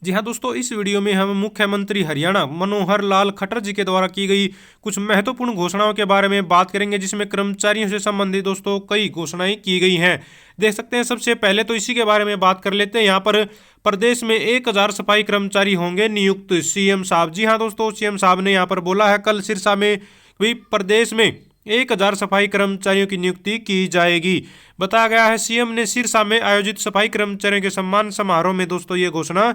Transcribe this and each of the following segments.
जी हाँ दोस्तों, इस वीडियो में हम मुख्यमंत्री हरियाणा मनोहर लाल खट्टर जी के द्वारा की गई कुछ महत्वपूर्ण घोषणाओं के बारे में बात करेंगे, जिसमें कर्मचारियों से संबंधित दोस्तों कई घोषणाएं की गई हैं। देख सकते हैं, सबसे पहले तो इसी के बारे में बात कर लेते हैं। यहाँ पर प्रदेश में 1000 सफाई कर्मचारी होंगे नियुक्त, सीएम साहब। जी हाँ दोस्तों, सीएम साहब ने यहाँ पर बोला है कल सिरसा में भी प्रदेश में 1000 सफाई कर्मचारियों की नियुक्ति की जाएगी। बताया गया है, सीएम ने सिरसा में आयोजित सफाई कर्मचारियों के सम्मान समारोह में दोस्तों ये घोषणा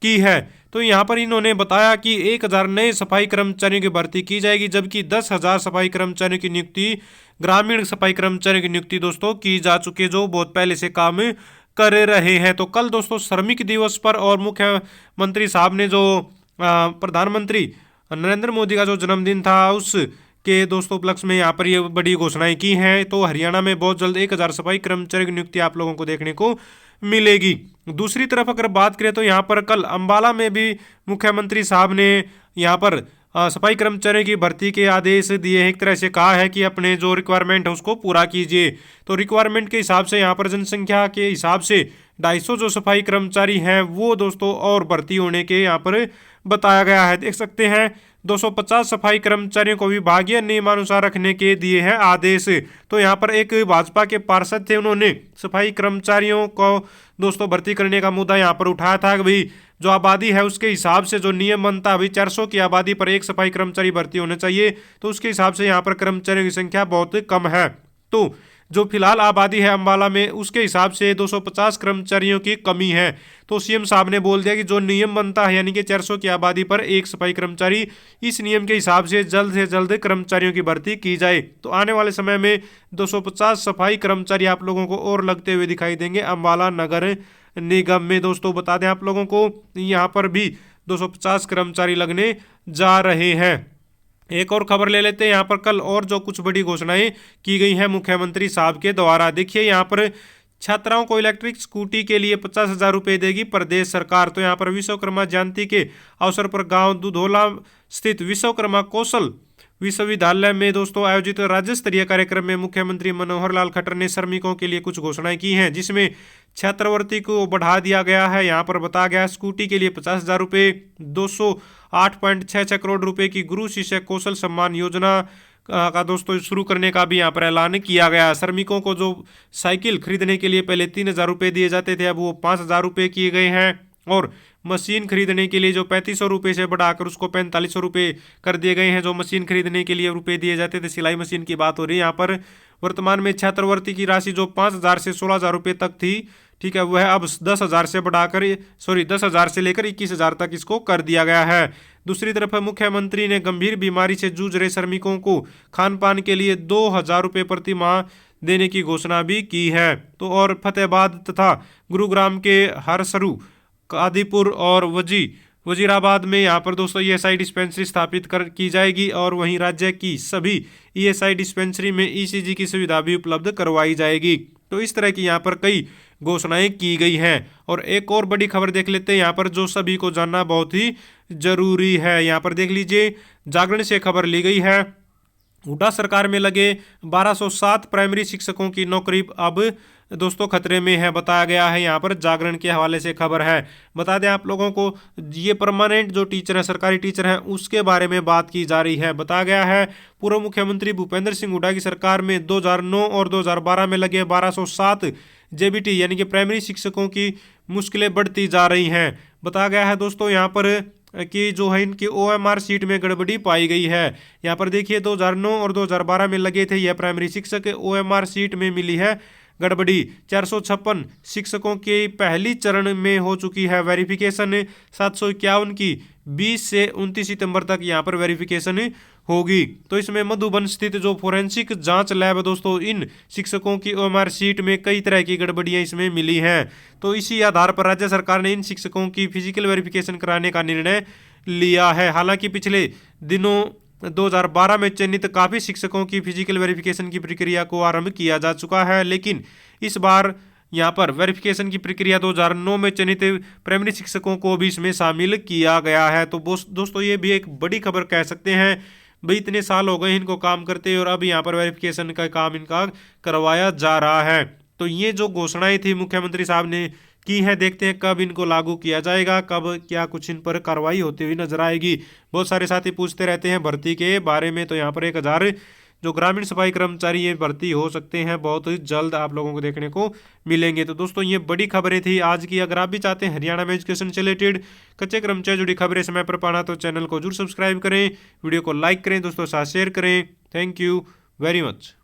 की है। तो यहाँ पर इन्होंने बताया कि 1000 नए सफाई कर्मचारियों की भर्ती की जाएगी, जबकि 10,000 सफाई कर्मचारियों की नियुक्ति, ग्रामीण सफाई कर्मचारियों की नियुक्ति दोस्तों की जा चुकी है, जो बहुत पहले से काम कर रहे हैं। तो कल दोस्तों श्रमिक दिवस पर और मुख्यमंत्री साहब ने जो प्रधानमंत्री नरेंद्र मोदी का जो जन्मदिन था उस के दोस्तों उपलक्ष्य में यहाँ पर ये बड़ी घोषणाएं की हैं। तो हरियाणा में बहुत जल्द 1000 सफाई कर्मचारियों की नियुक्ति आप लोगों को देखने को मिलेगी। दूसरी तरफ अगर बात करें तो यहाँ पर कल अंबाला में भी मुख्यमंत्री साहब ने यहाँ पर सफाई कर्मचारियों की भर्ती के आदेश दिए हैं। एक तरह से कहा है कि अपने जो रिक्वायरमेंट है उसको पूरा कीजिए। तो रिक्वायरमेंट के हिसाब से यहाँ पर जनसंख्या के हिसाब से 250 जो सफाई कर्मचारी हैं वो दोस्तों और भर्ती होने के यहाँ पर बताया गया है। देख सकते हैं 250 सफाई कर्मचारियों को विभागीय नियमानुसार रखने के दिए हैं आदेश। तो यहाँ पर एक भाजपा के पार्षद थे, उन्होंने सफाई कर्मचारियों को दोस्तों भर्ती करने का मुद्दा यहाँ पर उठाया था कि भाई जो आबादी है उसके हिसाब से जो नियम बनता है, अभी 400 की आबादी पर एक सफाई कर्मचारी भर्ती होने चाहिए, तो उसके हिसाब से यहाँ पर कर्मचारियों की संख्या बहुत कम है। तो जो फिलहाल आबादी है अंबाला में उसके हिसाब से 250 कर्मचारियों की कमी है। तो सीएम साहब ने बोल दिया कि जो नियम बनता है यानी कि 400 की आबादी पर एक सफाई कर्मचारी, इस नियम के हिसाब से जल्द कर्मचारियों की भर्ती की जाए। तो आने वाले समय में 250 सफाई कर्मचारी आप लोगों को और लगते हुए दिखाई देंगे अंबाला नगर निगम में। दोस्तों बता दें आप लोगों को, यहाँ पर भी 250 कर्मचारी लगने जा रहे हैं। एक और खबर ले लेते हैं। यहाँ पर कल और जो कुछ बड़ी घोषणाएं की गई हैं मुख्यमंत्री साहब के द्वारा, देखिए यहाँ पर छात्राओं को इलेक्ट्रिक स्कूटी के लिए 50,000 रुपये देगी प्रदेश सरकार। तो यहाँ पर विश्वकर्मा जयंती के अवसर पर गांव दुधोला स्थित विश्वकर्मा कौशल विश्वविद्यालय में दोस्तों आयोजित राज्य स्तरीय कार्यक्रम में मुख्यमंत्री मनोहर लाल खट्टर ने श्रमिकों के लिए कुछ घोषणाएं की हैं, जिसमें छात्रवृत्ति को बढ़ा दिया गया है। यहाँ पर बताया गया स्कूटी के लिए 50,000 रुपये, 208.66 करोड़ रुपए की गुरु शिष्य कौशल सम्मान योजना का दोस्तों शुरू करने का भी यहाँ पर ऐलान किया गया। श्रमिकों को जो साइकिल खरीदने के लिए पहले 3,000 रुपये दिए जाते थे, अब वो 5,000 रुपये किए गए हैं। और मशीन खरीदने के लिए जो 3500 रुपये से बढ़ाकर उसको 4500 रुपये कर दिए गए हैं। जो मशीन खरीदने के लिए रुपये दिए जाते थे, सिलाई मशीन की बात हो रही है यहाँ पर। वर्तमान में छात्रवृत्ति की राशि जो 5,000 से 16,000 रुपये तक थी, ठीक है, वह अब 10,000 से बढ़ाकर 10,000 से लेकर 21,000 तक इसको कर दिया गया है। दूसरी तरफ मुख्यमंत्री ने गंभीर बीमारी से जूझ रहे श्रमिकों को खान पान के लिए 2,000 रुपये प्रति माह देने की घोषणा भी की है। तो और फतेहाबाद तथा गुरुग्राम के हरसरू, कादीपुर और वजीराबाद में यहाँ पर दोस्तों ईएसआई डिस्पेंसरी स्थापित की जाएगी, और वहीं राज्य की सभी ईएसआई डिस्पेंसरी में ईसीजी की सुविधा भी उपलब्ध करवाई जाएगी। तो इस तरह की यहाँ पर कई घोषणाएं की गई हैं। और एक और बड़ी खबर देख लेते हैं यहाँ पर, जो सभी को जानना बहुत ही जरूरी है। यहाँ पर देख लीजिए, जागरण से खबर ली गई है, हुड्डा सरकार में लगे 1207 प्राइमरी शिक्षकों की नौकरी अब दोस्तों खतरे में है, बताया गया है। यहाँ पर जागरण के हवाले से खबर है। बता दें आप लोगों को, ये परमानेंट जो टीचर है, सरकारी टीचर हैं, उसके बारे में बात की जा रही है। बताया गया है पूर्व मुख्यमंत्री भूपेंद्र सिंह हुड्डा की सरकार में 2009 और 2012 में लगे 1207 जेबीटी यानी कि प्राइमरी शिक्षकों की मुश्किलें बढ़ती जा रही हैं। बताया गया है दोस्तों यहाँ पर कि जो है इनकी ओएमआर सीट में गड़बड़ी पाई गई है। यहाँ पर देखिए 2009 और 2012 में लगे थे यह प्राइमरी शिक्षक, ओएमआर सीट में मिली है गड़बड़ी। 456 शिक्षकों के पहली चरण में हो चुकी है वेरिफिकेशन, 751 की 20 से 29 सितंबर तक यहाँ पर वेरिफिकेशन होगी। तो इसमें मधुबन स्थित जो फोरेंसिक जांच लैब है दोस्तों, इन शिक्षकों की ओएमआर सीट में कई तरह की गड़बड़ियां इसमें मिली हैं। तो इसी आधार पर राज्य सरकार ने इन शिक्षकों की फिजिकल वेरिफिकेशन कराने का निर्णय लिया है। हालांकि पिछले दिनों 2012 में चयनित काफ़ी शिक्षकों की फिजिकल वेरिफिकेशन की प्रक्रिया को आरंभ किया जा चुका है, लेकिन इस बार यहाँ पर वेरिफिकेशन की प्रक्रिया 2009 में चयनित प्राइमरी शिक्षकों को भी इसमें शामिल किया गया है। तो दोस्तों ये भी एक बड़ी खबर कह सकते हैं भाई, इतने साल हो गए इनको काम करते और अब यहाँ पर वेरिफिकेशन का काम इनका करवाया जा रहा है। तो ये जो घोषणाएं थी मुख्यमंत्री साहब ने की है। देखते हैं कब इनको लागू किया जाएगा, कब क्या कुछ इन पर कार्रवाई होती हुई नजर आएगी। बहुत सारे साथी पूछते रहते हैं भर्ती के बारे में, तो यहाँ पर 1000 जो ग्रामीण सफाई कर्मचारी ये भर्ती हो सकते हैं, बहुत ही जल्द आप लोगों को देखने को मिलेंगे। तो दोस्तों ये बड़ी खबरें थी आज की। अगर आप भी चाहते हैं हरियाणा में एजुकेशन से रिलेटेड कच्चे कर्मचारी जुड़ी खबरें समय पर पाना, तो चैनल को जरूर सब्सक्राइब करें, वीडियो को लाइक करें, दोस्तों साथ शेयर करें। Thank you very much.